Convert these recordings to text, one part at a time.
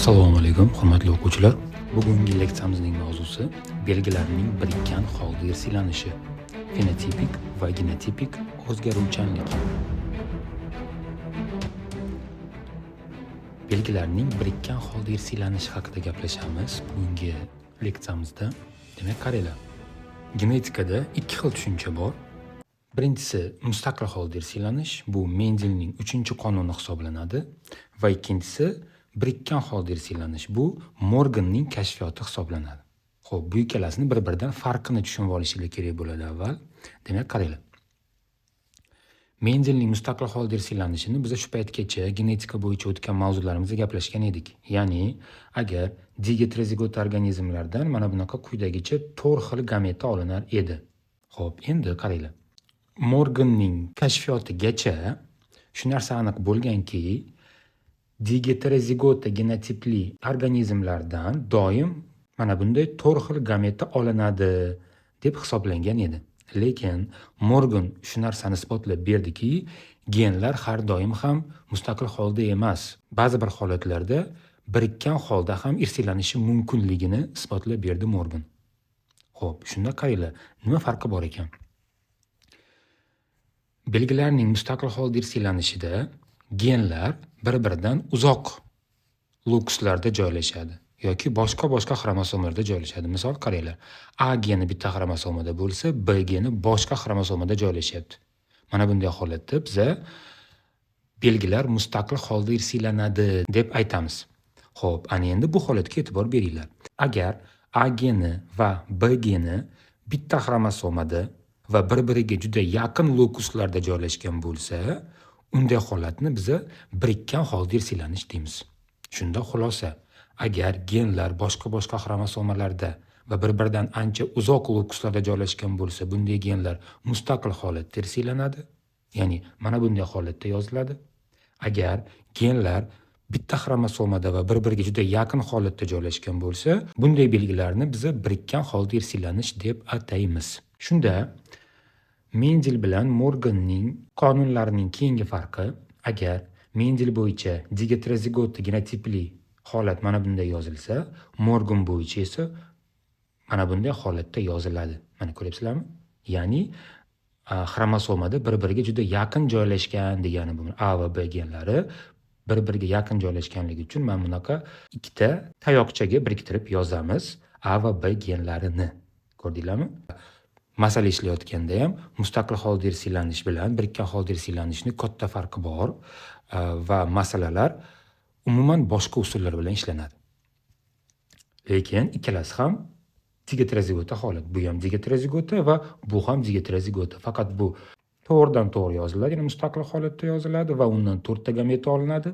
Assalomu alaykum, hurmatli o'quvchilar. Bugungi leksiyamizning mavzusi belgilarning birikkan holda irsilanishi, fenotipik va genotipik o'zgaruvchanlik. Belgilarning birikkan holda irsilanishi haqida gaplashamiz bugungi leksiyamizda. Demak, qaranglar. Genetikada ikki xil tushuncha bor. Birinchisi mustaqil holda irsillanish, bu Mendelning 3-qonuni hisoblanadi va ikkinchisi birikkan holda irsillanish, bu Morganning kashfiyoti hisoblanadi. Xo'p, bu ikkalasini bir-biridan farqini tushunib olishinglar kerak bo'ladi avval. Demak, qaranglar. Mendelning mustaqil holda irsillanishini biz shu paytgacha genetika bo'yicha o'tgan mavzularimizda gaplashgan edik. Ya'ni, agar digetrozigot organizmlardan mana bunaqa quyidagicha 4 xil gameta olinar edi. Xo'p, endi qaranglar. Morganning kashfiyotigacha shu narsa aniq bo'lganki, digetrozigota genotipli organizmlardan doim mana bunday 4 xil gameta olinadi deb hisoblangan edi. Lekin Morgan shu narsani isbotlab berdiki, genlar har doim ham mustaqil holda emas. Ba'zi bir holatlarda birikkan holda ham irsillanishi mumkinligini isbotlab berdi Morgan. Xo'p, shunda qaranglar, nima farqi bor ekan? Belgilarning mustaqil holda irsillanishida genlar bir-biridan uzoq lokuslarda joylashadi yoki boshqa xromosomalarda joylashadi. Misol qaranglar, A geni bitta xromosomada bo'lsa, B geni boshqa xromosomada joylashyapti. Mana bunday holatda biz belgilar mustaqil holda irsillanadi deb aytamiz. Xo'p, ana endi bu holatga e'tibor beringlar. Agar A geni va B geni bitta xromosomada va bir-biriga juda yaqin lokuslarda joylashgan bo'lsa, unday holatni biz birikkan holda irsillanish deymiz. Shunda xulosa, agar genlar boshqa xromosomalarda va bir-biridan ancha uzoq lokuslarda joylashgan bo'lsa, bunday genlar mustaqil holatda irsillanadi. Ya'ni mana bunday holatda yoziladi. Agar genlar bitta xromosomada va bir-biriga juda yaqin holatda joylashgan bo'lsa, bunday belgilarni biz birikkan holda irsillanish deb ataymiz. Shunda Mendel bilan Morganning qonunlarining keyingi farqi, agar Mendel bo'yicha digetrozigota genotipli holat mana bunday yozilsa, Morgan bo'yicha esa mana bunday holatda yoziladi. Mana ko'ryapsizlarmi? Ya'ni xromosomada bir-biriga juda yaqin joylashgan degani bu. A va B genlari bir-biriga yaqin joylashganligi uchun mana bunaqa ikkita tayoqchaga biriktirib yozamiz A va B genlarini. Ko'rdinglarmi? Masala ishlayotganda ham mustaqil holda irsillanish bilan birikkan holda irsillanishning katta farqi bor va masalalar umuman boshqa usullar bilan ishlanadi. Lekin ikkalasi ham digetrozigota holat. Bu ham digetrozigota va bu ham digetrozigota. Faqat bu to'g'ridan to'g'ri yoziladi, ya'ni mustaqil holatda yoziladi va undan 4 ta gameta olinadi.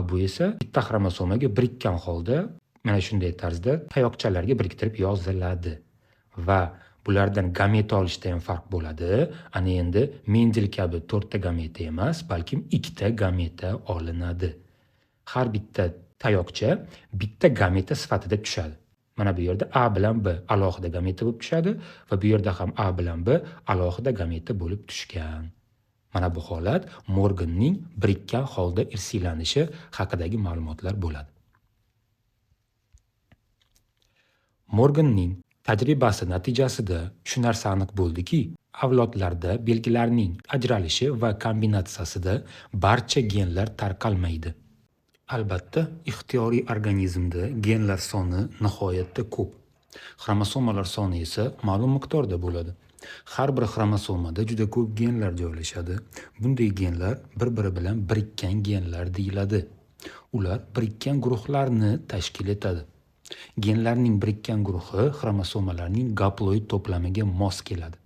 Bu esa bitta xromosomaga birikkan holda mana shunday tarzda tayoqchalarga biriktirib yoziladi va bulardan gameta olishda ham farq bo'ladi. Ana endi Mendel kabi 4 ta gameta emas, balkim 2 ta gameta olinadi. Har bitta tayoqcha bitta gameta sifatida tushadi. Mana bu yerda A bilan B alohida gameta bo'lib tushadi va bu yerda ham A bilan B alohida gameta bo'lib tushgan. Mana bu holat Morganning birikkan holda irsillanishi haqidagi ma'lumotlar bo'ladi. Morganning tajribasi natijasida shu narsa aniq bo'ldiki, avlodlarda belgilarning ajralishi va kombinatsiyasida barcha genlar tarqalmaydi. Albatta, ixtiyoriy organizmda genlar soni nihoyatda ko'p. Xromosomalar soni esa ma'lum miqdorda bo'ladi. Har bir xromosomada juda ko'p genlar joylashadi. Bunday genlar bir-biri bilan birikkan genlar deyiladi. Ular birikkan guruhlarni tashkil etadi. Genlarning birikkan guruhi xromosomalarning gaploid to'plamiga mos keladi.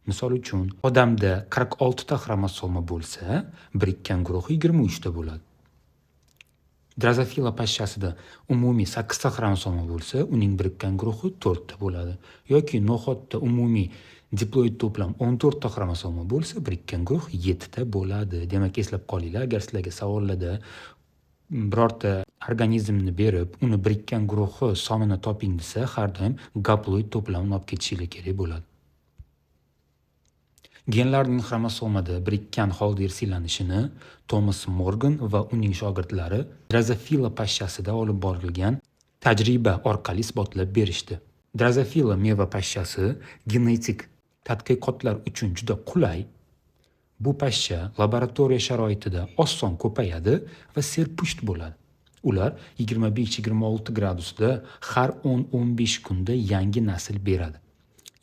Misol uchun, odamda 46 ta xromosoma bo'lsa, birikkan guruhi 23 ta bo'ladi. Drozofila pashshasida umumiy 8 ta xromosoma bo'lsa, uning birikkan guruhi 4 ta bo'ladi. Yoki no'xatda umumiy diploid to'plam 14 ta xromosoma bo'lsa, birikkan guruh 7 ta bo'ladi. Demak, eslab qolinglar, agar sizlarga savollarda birorta organizmni berib, uni birikkan guruhi sonini toping desa, har doim gaploid to'plamini olib ketishinglar kerak bo'ladi. Genlarning xromosomada birikkan holda irsiylanishini Thomas Morgan va uning shogirdlari Drosophila pashshasida olib borilgan tajriba orqali isbotlab berishdi. Drosophila meva pashshasi genetik tadqiqotlar uchun juda qulay. Bu pashsha laboratoriya sharoitida oson ko'payadi va serpusht bo'ladi. Ular 25-26 gradusda har 10-15 kunda yangi nasl beradi.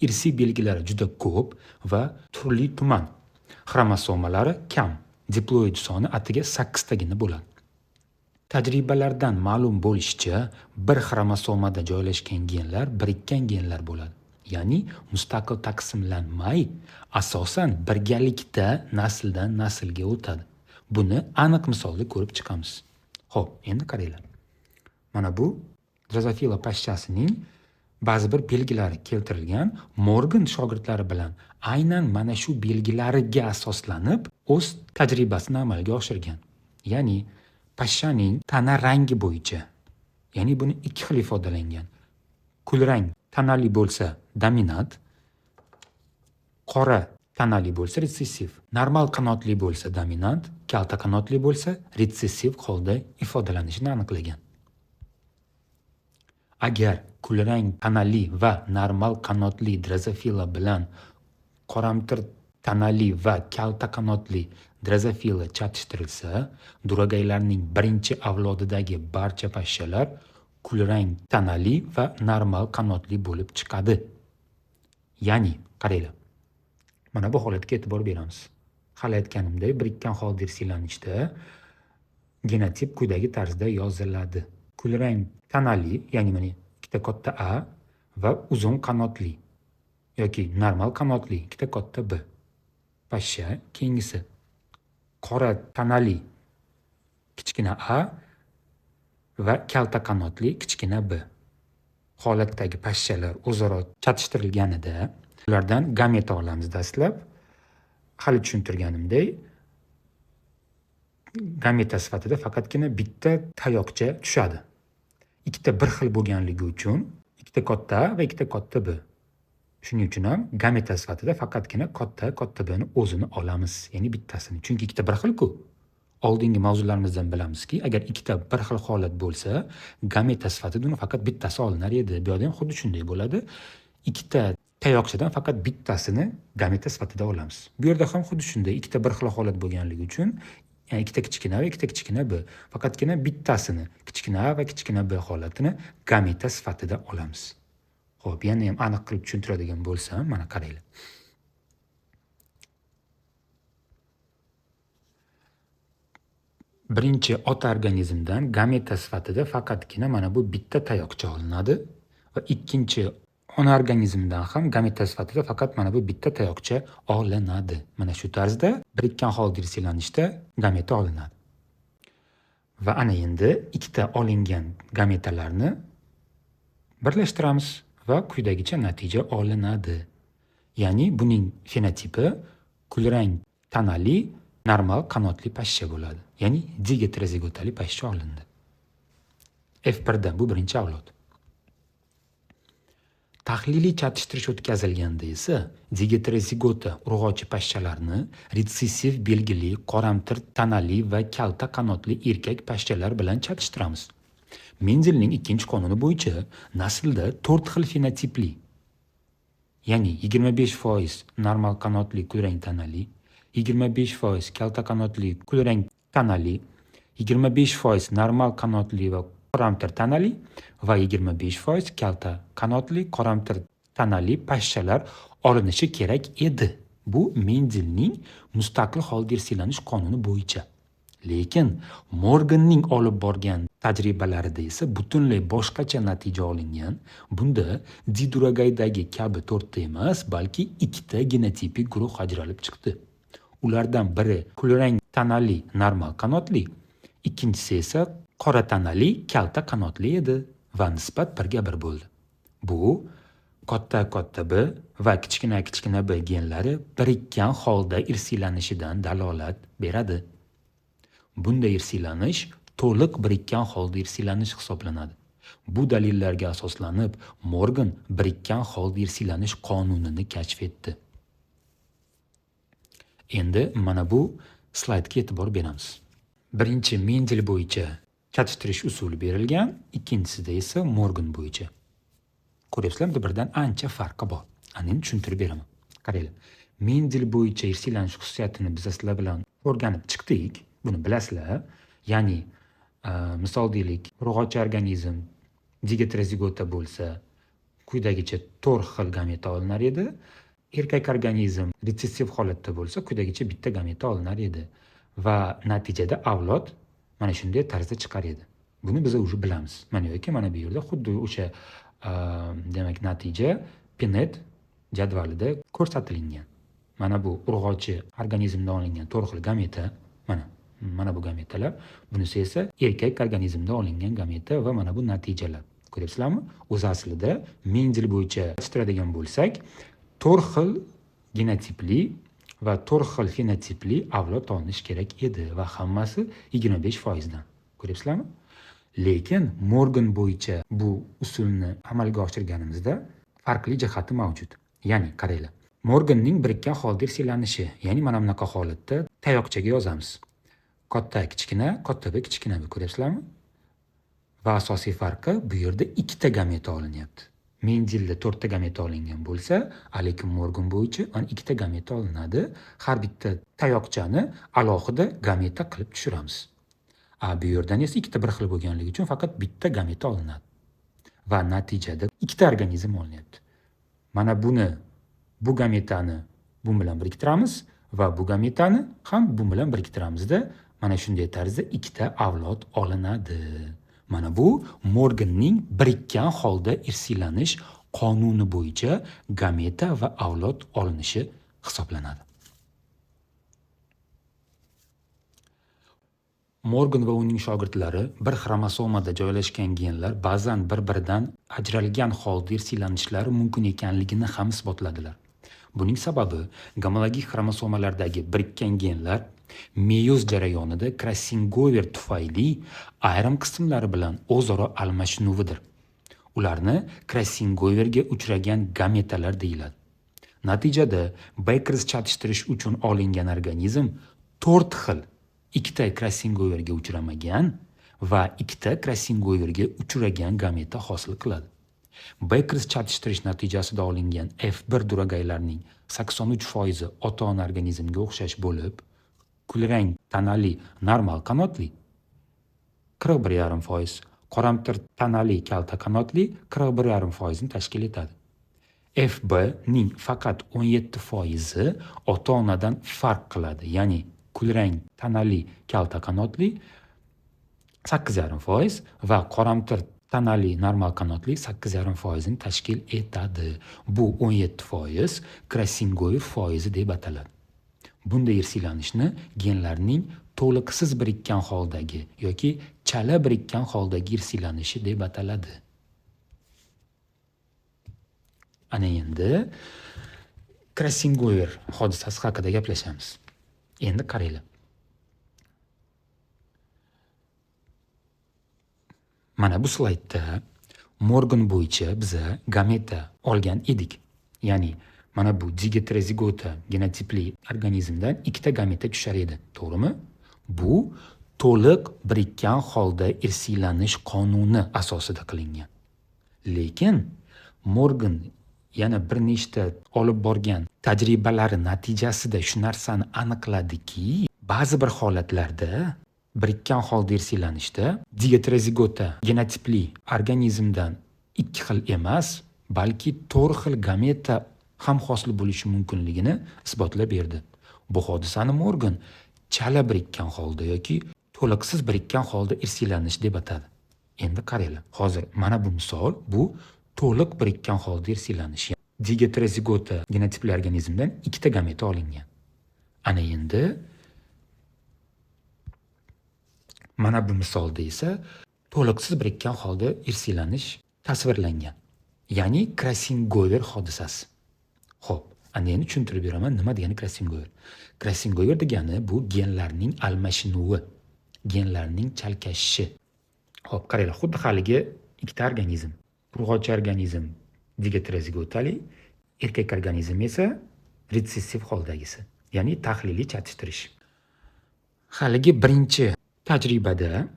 Irsiy belgilari juda ko'p va turli-tuman. Xromosomalari kam. Diploid soni atiga 8 tagina bo'ladi. Tajribalardan ma'lum bo'lishicha, bir xromosomada joylashgan genlar birikkan genlar bo'ladi. Ya'ni mustaqil taqsimlanmay, asosan birgalikda nasldan naslga o'tadi. Buni aniq misolda ko'rib chiqamiz. Xo'p, endi qaranglar. Mana bu Drosophila pashshasining ba'zi bir belgilari keltirilgan. Morgan shogirdlari bilan aynan mana shu belgilariga asoslanib o'z tajribasini amalga oshirgan. Ya'ni pashshaning tana rangi bo'yicha, ya'ni buni ikki xil ifodalangan. Kulrang tanali bo'lsa dominant, qora tanali bo'lsa retsessiv, normal qanotli bo'lsa dominant, kalta qanotli bo'lsa retsessiv holda ifodalanishini aniqlagan. Agar kulrang tanali va normal qanotli Drosophila bilan qoramtir tanali va kalta qanotli Drosophila chatishtirilsa, duragaylarning birinchi avlodidagi barcha pashshalar kulrang tanali va normal qanotli bo'lib chiqadi. Ya'ni, qaranglar. Mana bu holatga e'tibor beramiz. Hali aytganimdek, birikkan holda irsiylanishda genotip quyidagi tarzda yoziladi. Kulrang tanali, ya'ni mana ikkita katta A va uzun qanotli yoki normal qanotli ikkita katta B. Pashsha, keyingisi qora tanali kichkina A va kalta qanotli kichkina B. Holatdagi pashshalar o'zaro chatishtirilganida ulardan gameta olamiz dastlab. Hali tushuntirganimdek, gameta sifatida faqatgina bitta tayoqcha tushadi. Ikkita bir xil bo'lganligi uchun ikkita katta A va ikkita katta B. Shuning uchun ham gameta sifatida faqatgina katta B'ni o'zini olamiz, ya'ni bittasini. Chunki ikkita bir xil-ku. Oldingi mavzularimizdan bilamizki, agar ikkita bir xil holat bo'lsa, gameta sifatida uni faqat bittasi olinar edi. Bu yerda ham xuddi shunday bo'ladi. Ikkita tayoqchadan faqat bittasini gameta sifatida olamiz. Bu yerda ham xuddi shunday, ikkita bir xil holat bo'lganligi uchun ikkita kichkina va ikkita kichkina B. Faqatgina bittasini, kichkina A va kichkina B holatini gameta sifatida olamiz. Xo'p, yana ham aniq qilib tushuntiradigan bo'lsam, mana qaranglar. Birinchi ota organizmdan gameta sifatida faqatgina mana bu bitta tayoqcha olinadi va ikkinchi ona organizmdan ham gameta sifatida faqat mana bu bitta tayoqcha olinadi. Mana shu tarzda birikkan holda irsiylanishda gameta olinadi. Va ana endi ikkita olingan gametalarni birlashtiramiz va quyidagicha natija olinadi. Ya'ni buning fenotipi kulrang tanali normal qanotli pashsha bo'ladi. Ya'ni digeterozigotali pashsha olindi. F1dan bu birinchi avlod. Tahliliy chatishtirish o'tkazilganda esa digeterozigota urg'ochi pashshalarni retsessiv belgili qoramtir tanali va kalta qanotli erkak pashshalar bilan chatishtiramiz. Mendelning ikkinchi qonuni bo'yicha naslda 4 xil fenotipli, ya'ni 25% normal qanotli kulrang tanali, 25% kalta qanotli kulrang tanali, 25% normal qanotli va qoramtir tanali va 25% kalta qanotli qoramtir tanali pashshalar olinishi kerak edi. Bu Mendelning mustaqil holda irsilanish qonuni bo'yicha. Lekin Morganning olib borgan tajribalarida esa butunlay boshqacha natija olingan. Bunda diduragaydagi kabi 4 ta emas, balki 2 ta genotipik guruh ajralib chiqdi. Ulardan biri kulrang tanali normal qanotli, ikkinchisi esa qora tanali kalta qanotli edi va nisbat 1:1 bo'ldi. Bu katta B va kichkina B genlari birikkan holda irsiylanishidan dalolat beradi. Bunday irsilanish to'liq birikkan holda irsilanish hisoblanadi. Bu dalillarga asoslanib, Morgan birikkan holda irsilanish qonunini kashf etdi. Endi mana bu slaydga e'tibor beramiz. Birinchi Mendel bo'yicha chatishtirish usuli berilgan, ikkinchisida esa Morgan bo'yicha. Ko'ryapsizlar, bir-biridan ancha farqi bor. Ani tushuntirib beraman. Qaranglar. Mendel bo'yicha irsiyanish xususiyatini biz sizlar bilan o'rganib chiqdik. Buni bilasizlar. Ya'ni misol deylik, urg'ochi organizm digetrozigota bo'lsa, quyidagicha 4 xil gameta olinar edi. Erkak organizm retsessiv holatda bo'lsa, quyidagicha bitta gameta olinar edi va natijada avlod mana shunday tarzda chiqar edi. Buni biz уже bilamiz. Mana yoki mana bu yerda xuddi o'sha demak natija Punnett jadvalida ko'rsatilgan. Mana bu urg'ochi organizmdan olingan 4 xil gameta, mana bu gametalar, bunisi esa erkak organizmdan olingan gameta va mana bu natijalar. Ko'ryapsizlarmi? O'z aslida Mendel bo'yicha chiqaradigan bo'lsak, 4 xil genotipli va 4 xil fenotipli avlod olinish kerak edi va hammasi 25% dan. Ko'ryapsizlarmi? Lekin Morgan bo'yicha bu usulni amalga oshirganimizda farqli jihati mavjud. Ya'ni qaranglar. Morganning birikkan holda irsiyalanishi, ya'ni mana bunaqa holatda tayoqchaga yozamiz. Katta kichkina, katta b kichkina b, ko'ryapsizlarmi? Va asosiy farqi bu yerda ikkita gameta olinyapti. Mendelda 4 ta gameta olingan bo'lsa, lekin Morgan bo'yicha ikkita gameta olinadi. Har bitta tayoqchani alohida gameta qilib tushiramiz. Bu yerdan esa ikkita bir xil bo'lganligi uchun faqat bitta gameta olinadi. Va natijada ikkita organizm olinyapti. Mana buni, bu gametani bu bilan biriktiramiz va bu gametani ham bu bilan biriktiramizda mana shunday tarzda ikkita avlod olinadi. Mana bu Morganning birikkan holda irsiyalanish qonuni bo'yicha gameta va avlod olinishi hisoblanadi. Morgan va uning shogirdlari bir xromosomada joylashgan genlar ba'zan bir-biridan ajralgan holda irsiyalanishlari mumkin ekanligini ham isbotladilar. Buning sababi gomologik xromosomalardagi birikkan genlar meyoz jarayonida Krassingover tufayli ayrim qismlari bilan o'zaro almashinuvidir. Ularni Krassingoverga uchragan gametalar deyiladi. Natijada Bakers chatishtirish uchun olingan organizm 4 xil ikkita Krassingoverga uchramagan va ikkita Krassingoverga uchragan gameta hosil qiladi. Bakers chatishtirish natijasida olingan F1 duragaylarning 83% ota-ona organizmga o'xshash bo'lib, kulrang tanali normal qanotli 41,5%, qoramtir tanali kalta qanotli 41,5% ni tashkil etadi. FB ning faqat 17% ota-onadan farq qiladi, ya'ni kulrang tanali kalta qanotli 8,5% va qoramtir tanali normal qanotli 8,5% ni tashkil etadi. Bu 17% Krassingover foizi deb ataladi. Bunday irsiylanishni genlarning to'liqsiz birikkan holdagi yoki chala birikkan holdagi irsiylanishi deb ataladi. Ana endi Krassingover hodisasi haqida gaplashamiz. Endi qaranglar. Mana bu slaydda Morgan bo'yicha biza gameta olgan edik. Ya'ni mana bu digetrozigota genotipli organizmdan ikkita gameta tushar edi, to'g'rimi? Bu to'liq birikkan holda irsiylanish qonuni asosida qilingan. Lekin Morgan yana bir nechta olib borgan tajribalari natijasida shu narsani aniqladiki, ba'zi bir holatlarda birikkan holda irsiylanishda digetrozigota genotipli organizmdan 2 xil emas, balki 4 xil gameta ham hosil bo'lishi mumkinligini isbotlab berdi. Bu hodisani Morgan chala birikkan holda yoki to'liqsiz birikkan holda irsiylanish deb atadi. Endi qaranglar. Hozir mana bu misol, bu to'liq birikkan holda irsiylanish. Digetrozigota genotipli organizmdan ikkita gameta olingan. Ana endi mana bu misolda esa to'liqsiz birikkan holda irsiylanish tasvirlangan. Ya'ni Krassingover hodisasi. Xo'p, ana endi tushuntirib beraman, nima degani Krassingover. Krassingover degani bu genlarning almashinuvi, genlarning chalkashishi. Xo'p, qaranglar, xuddi haligi ikkita organizm. Urg'ochi organizm digetrozigotali, erkak organizm esa retsessiv holdagisi. ya'ni tahliliy chatishtirish. Haligi birinchi tajribada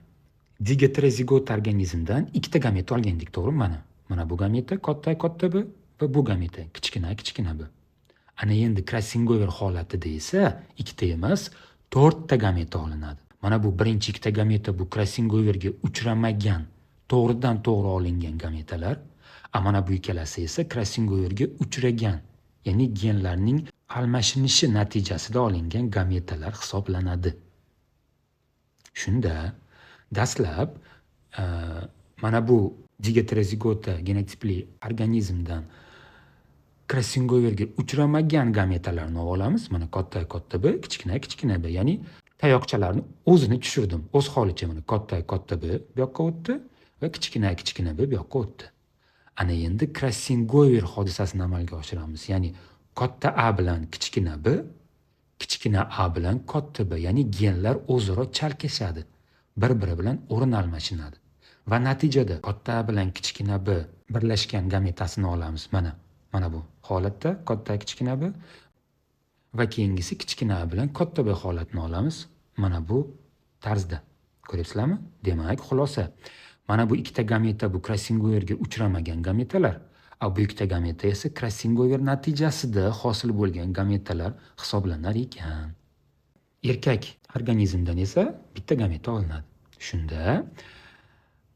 digeterozigot organizmdan ikkita gameta olgandik, to'g'rimi? Mana bu gameta katta B va bu gameta kichkina B. Ana endi Krassingover holatida esa ikkita emas, 4 ta gameta olinadi. Mana bu birinchi ikkita gameta bu Krassingoverga uchramagan, to'g'ridan to'g'ri olingan gametalar. Mana bu ikkalasi esa Krassingoverga uchragan, ya'ni genlarning almashinishi natijasida olingan gametalar hisoblanadi. Shunda dastlab mana bu digeterozigota genotipli organizmdan Krassingoverga uchramagan gametalarni olamiz. Mana katta B, kichkina B, ya'ni tayoqchalarni o'zini tushirdim. O'z holicha mana katta B bu yoqqa o'tdi va kichkina B bu yoqqa o'tdi. Ana endi Krassingover hodisasini amalga oshiramiz. Ya'ni katta A bilan kichkina B, kichkina A bilan katta B, ya'ni genlar o'zaro chalkashadi. Bir-biri bilan o'rin almashinadi. Va natijada katta A bilan kichkina B birlashgan gametasini olamiz. Mana bu holatda katta kichkina B va keyingisi kichkina A bilan katta B holatini olamiz. Mana bu tarzda. Ko'ryapsizlarmi? Demak, xulosa. Mana bu ikkita gameta bu Krassingoverga uchramagan gametalar, bu ikkita gameta esa Krassingover natijasida hosil bo'lgan gametalar hisoblanar ekan. Erkak organizmdan esa bitta gameta olinadi. Shunda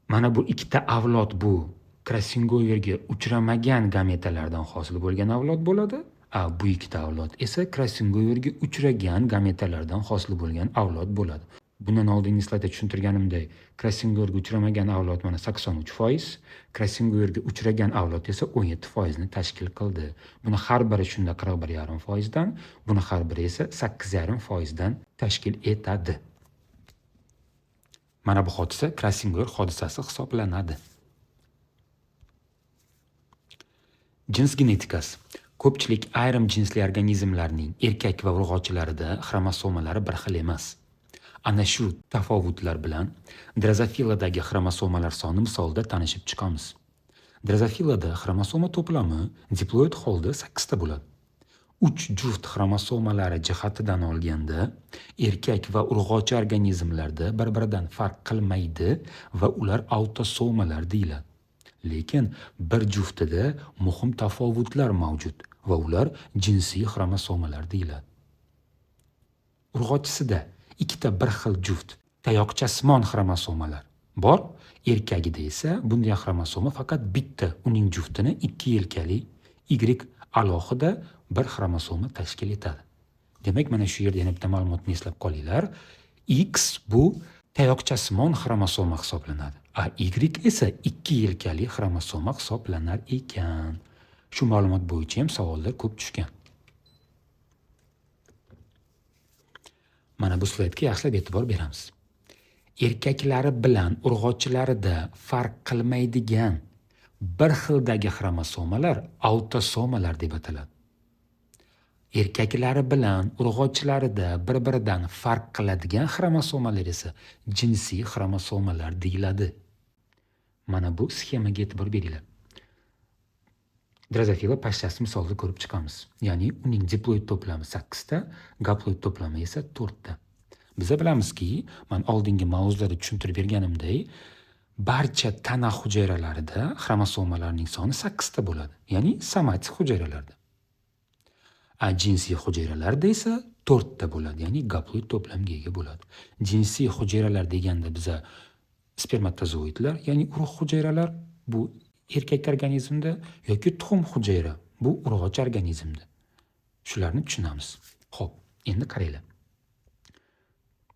mana bu ikkita avlod bu Krassingoverga uchramagan gametalardan hosil bo'lgan avlod bo'ladi. Bu ikkita avlod esa Krassingoverga uchragan gametalardan hosil bo'lgan avlod bo'ladi. Bundan oldingi slaydda tushuntirganimdek, Krassingoverga uchramagan avlod mana 83%, Krassingoverga uchragan avlod esa 17% ni tashkil qildi. Buni har biri shunda 41,5% dan, buni har biri esa 8,5% dan tashkil etadi. Mana bu hodisa Krassingover hodisasi hisoblanadi. Jins genetikasi. Ko'pchilik ayrim jinsli organizmlarning erkak va urg'ochilarida xromosomalari bir xil emas. Ana shu tafovutlar bilan drozofiladagi xromosomalar soni misolida tanishib chiqamiz. Drozofilada xromosoma to'plami diploid holda 8 ta bo'ladi. 3 juft xromosomalari jihatidan olganda erkak va urg'ochi organizmlarda bir-biridan farq qilmaydi va ular autosomalar deyiladi. Lekin bir juftida muhim tafovutlar mavjud va ular jinsiy xromosomalar deyiladi. Urg'ochisida ikkita bir xil juft tayoqchasimon xromosomalar bor, erkagida esa bunday xromosoma faqat bitta, uning juftini 2 yelkali Y alohida bir xromosoma tashkil etadi. Demak, mana shu yerda yana bitta ma'lumotni eslab qolinglar. X bu tayoqchasimon xromosoma hisoblanadi. Y esa 2 yelkali xromosoma hisoblanar ekan. Shu ma'lumot bo'yicha ham savollar ko'p tushgan. Mana bu slaydga yaxshilab e'tibor beramiz. Erkaklari bilan urg'ochilarida farq qilmaydigan bir xildagi xromosomalar autosomalar deb ataladi. Erkaklari bilan urg'ochilarida bir-biridan farq qiladigan xromosomalar esa jinsiy xromosomalar deyiladi. Mana bu sxemaga e'tibor beringlar. Drozofila pashshasi misolida ko'rib chiqamiz. Ya'ni uning diploid to'plami 8 ta, gaploid to'plami esa 4 ta. Biz bilamizki, men oldingi mavzularda tushuntirib berganimdek, barcha tana hujayralarida xromosomalarning soni 8 ta bo'ladi. Ya'ni somatik hujayralarda. Jinsiy hujayralarda esa 4 ta bo'ladi, ya'ni gaploid to'plamga ega bo'ladi. Jinsiy hujayralar deganda biza spermatozoidlar, ya'ni urug' hujayralar bu erkak organizmda yoki tuxum hujayra bu urg'ochi organizmda. Shularni tushunamiz. Xo'p, endi qaranglar.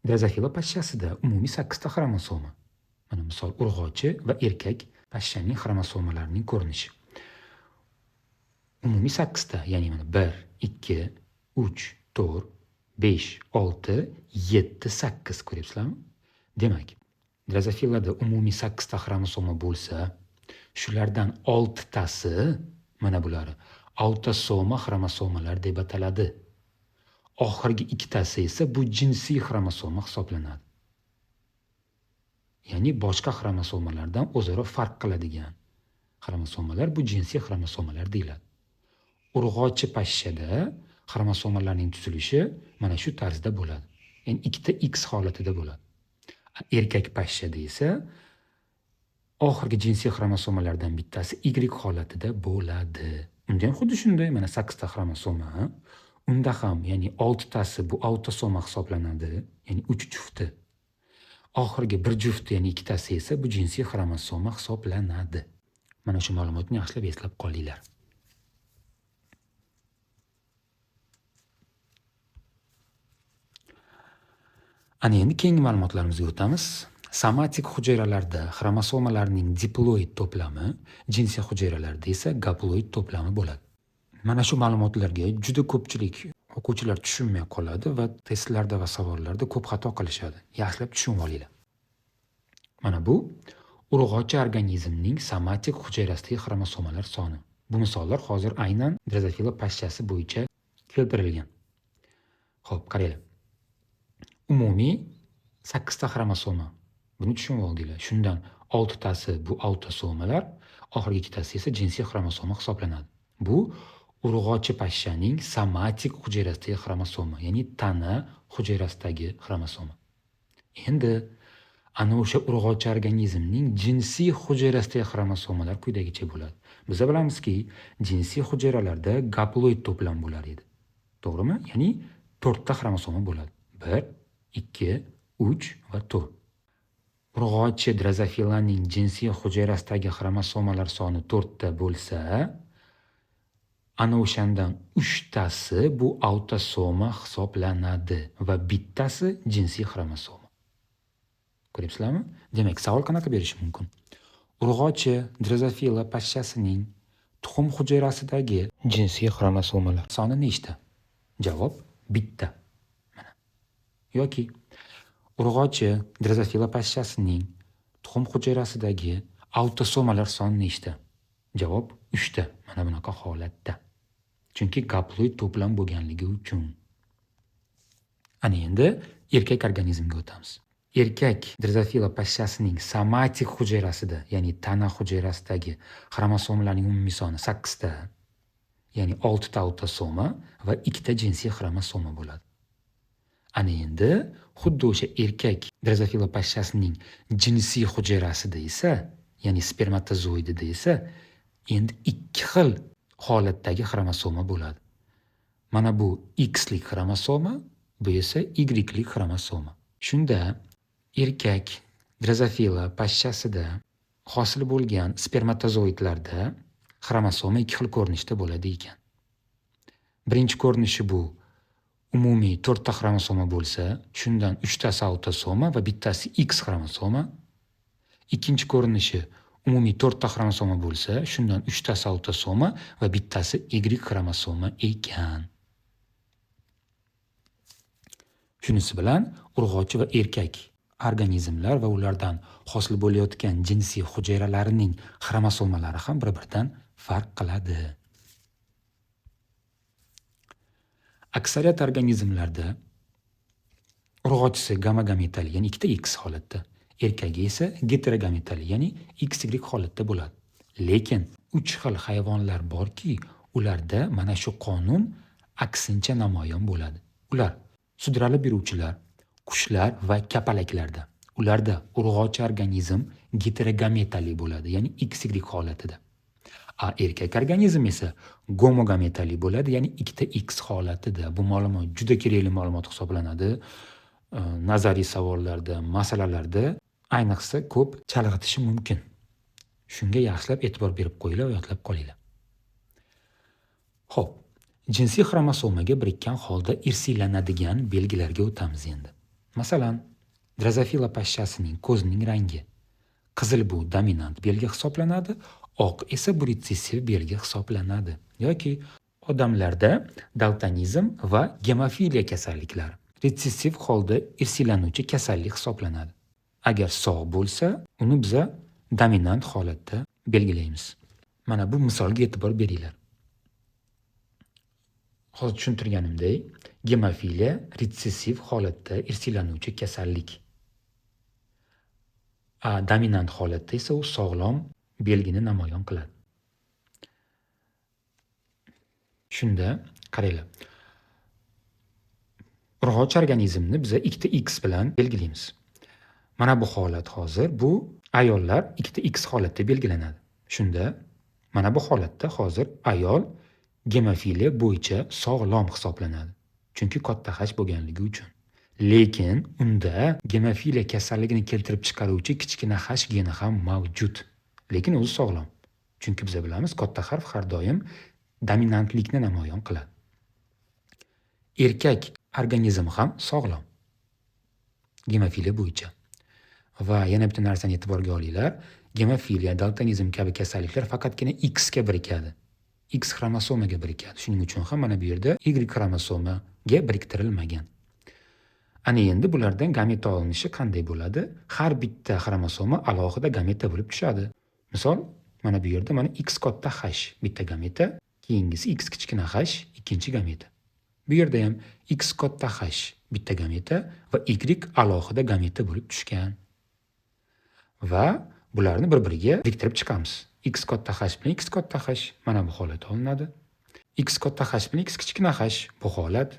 Drozofila pashshasida umumiy 8 ta xromosoma. Mana misol urg'ochi va erkak pashshaning xromosomalarining ko'rinishi. Umumiy 8 ta, ya'ni mana 1, 2, 3, 4, 5, 6, 7, 8 ko'ryapsizlarmi? Demak, drozofilada umumiy 8 ta xromosoma bo'lsa, shulardan 6 tasi mana bulari autosoma xromosomalar deb ataladi. Oxirgi 2 tasi esa bu jinsiy xromosoma hisoblanadi. Ya'ni boshqa xromosomalardan o'zaro farq qiladigan xromosomalar bu jinsiy xromosomalar deyiladi. Urg'ochi pashshada Xromosomalarning tuzilishi mana shu tarzda bo'ladi. Ya'ni ikkita X holatida bo'ladi. Erkak pashshada esa oxirgi jinsiy xromosomalardan bittasi Y holatida bo'ladi. Unda ham xuddi shunday, mana 8 ta xromosoma. Unda ham, ya'ni 6 tasi bu autosoma hisoblanadi, ya'ni 3 jufti. Oxirgi bir jufti, ya'ni 2 tasi esa bu jinsiy xromosoma hisoblanadi. Mana shu ma'lumotni yaxshilab eslab qolinglar. Ana endi keyingi ma'lumotlarimizga o'tamiz. Somatik hujayralarda xromosomalarning diploid to'plami, jinsiy hujayralarda esa gaploid to'plami bo'ladi. Mana shu ma'lumotlarga juda ko'pchilik o'quvchilar tushunmay qoladi va testlarda va savollarda ko'p xato qilishadi. Yaxshilab tushunib olinglar. Mana bu urug'ochi organizmning somatik hujayrasidagi xromosomalar soni. Bu misollar hozir aynan drozofila pashshasi bo'yicha keltirilgan. Xo'p, qaranglar. Umumiy 8 ta xromosoma. Buni tushunib oldinglar. Shundan 6 tasi bu autosomalar, oxirgi 2 tasi esa jinsiy xromosoma hisoblanadi. Bu urug'ochi pashshaning somatik hujayrasidagi xromosoma, ya'ni tana hujayrasidagi xromosoma. Endi ana o'sha urug'ochi organizmning jinsiy hujayrasidagi xromosomalar quyidagicha bo'ladi. Biz bilamizki, jinsiy hujayralarda gaploid to'plam bo'lar edi. To'g'rimi? Ya'ni 4 ta xromosoma bo'ladi. 1, 2, 3 va 4. Urug'ochi drozofilaning jinsiy hujayrasidagi xromosomalar soni 4 ta bo'lsa, ana o'shandan 3 tasi bu autosoma hisoblanadi va bittasi jinsiy xromosoma. Ko'ryapsizlarmi? Demak, savol qanaqa berishi mumkin? Urug'ochi drozofila pashshasining tuxum hujayrasidagi jinsiy xromosomalar soni nechta? Javob bitta. Mana. Yoki urug'ochi drozofila pashshasining tuxum hujayrasidagi autosomalar soni nechta? Javob 3 ta. Mana bunaqa holatda. Chunki gaploid to'plam bo'lganligi uchun. Ana endi erkak organizmga o'tamiz. Erkak drozofila pashshasining somatik hujayrasida, ya'ni tana hujayrasidagi xromosomalarning umumiy soni 8 ta, ya'ni 6 ta autosoma va 2 ta jinsiy xromosoma bo'ladi. Ana endi xuddi o'sha erkak drozofila pashshasining jinsiy hujayrasida esa, ya'ni spermatozoidida esa endi 2 xil holatdagi xromosoma bo'ladi. Mana bu X-lik xromosoma, bu esa Y-lik xromosoma. Shunda erkak drozofila pashshasida hosil bo'lgan spermatozoidlarda xromosoma 2 xil ko'rinishda bo'ladi ekan. Birinchi ko'rinishi bu umumiy 4 ta xromosoma bo'lsa, shundan 3 tasi autosoma va bittasi X xromosoma. Ikkinchi ko'rinishi umumiy 4 ta xromosoma bo'lsa, shundan 3 tasi autosoma va bittasi Y xromosoma ekan. Shunisi bilan urug'ochi va erkak organizmlar va ulardan hosil bo'layotgan jinsiy hujayralarining xromosomalari ham bir-biridan farq qiladi. Aksariyat organizmlarda urug'ochisi gamogametali, ya'ni 2 ta X holatda, erkagi esa heterogametali, ya'ni XY holatda bo'ladi. Lekin 3 xil hayvonlar borki, ularda mana shu qonun aksincha namoyon bo'ladi. Ular sudralib yuruvchilar, qushlar va kapalaklarda. Ularda urug'ochi organizm heterogametali bo'ladi, ya'ni XY holatida. Erkak organizm esa gomogametali bo'ladi, ya'ni 2 ta X holatida. Bu ma'lumot juda kerakli ma'lumot hisoblanadi. Nazariy savollarda, masalalarda ayniqsa ko'p chalg'itishi mumkin. Shunga yaxshilab e'tibor berib qo'yinglar va yodlab qolinglar. Xo'p, jinsiy xromosomaga birikkan holda irsiylanadigan belgilarga o'tamiz endi. Masalan, drozofila pashshasining ko'zining rangi. Qizil bu dominant belgi hisoblanadi, oq esa bu retsessiv belgi hisoblanadi. Yoki odamlarda daltonizm va gemofiliya kasalliklari retsessiv holda irsiylanuvchi kasallik hisoblanadi. Agar sog' bo'lsa, uni biz dominant holatda belgilaymiz. Mana bu misolga e'tibor beringlar. Hozir tushuntirganimdek, gemofiliya retsessiv holatda irsiylanuvchi kasallik. Dominant holatda esa u sog'lom belgini namoyon qiladi. Shunda qaranglar. Urg'ochi organizmni biz ikkita x bilan belgilaymiz. Mana bu holat hozir bu ayollar ikkita x holatda belgilanadi. Shunda mana bu holatda hozir ayol gemofiliya bo'yicha sog'lom hisoblanadi. Chunki katta H bo'lganligi uchun. Lekin unda gemofiliya kasalligini keltirib chiqaruvchi kichkina H geni ham mavjud. Lekin o'zi sog'lom. Chunki biz bilamiz, katta harf har doim dominantlikni namoyon qiladi. Erkak organizm ham sog'lom. Gemofiliya bo'yicha. Va yana bitta narsani e'tiborga olinglar. Gemofiliya, daltonizm kabi kasalliklar faqatgina X ga birikadi. X xromosomaga birikadi. Shuning uchun ham mana bu yerda Y xromosomaga biriktirilmagan. Ana endi bulardan gameta olinishi qanday bo'ladi? Har bitta xromosoma alohida gameta bo'lib tushadi. Misol, mana bu yerda mana X katta H bitta gameta, keyingisi X kichkina H ikkinchi gameta. Bu yerda ham X katta H bitta gameta va Y alohida gameta bo'lib tushgan. Va bularni bir-biriga biriktirib chiqamiz. X katta H bilan X katta H mana bu holat olinadi. X katta H bilan X kichkina H bu holat.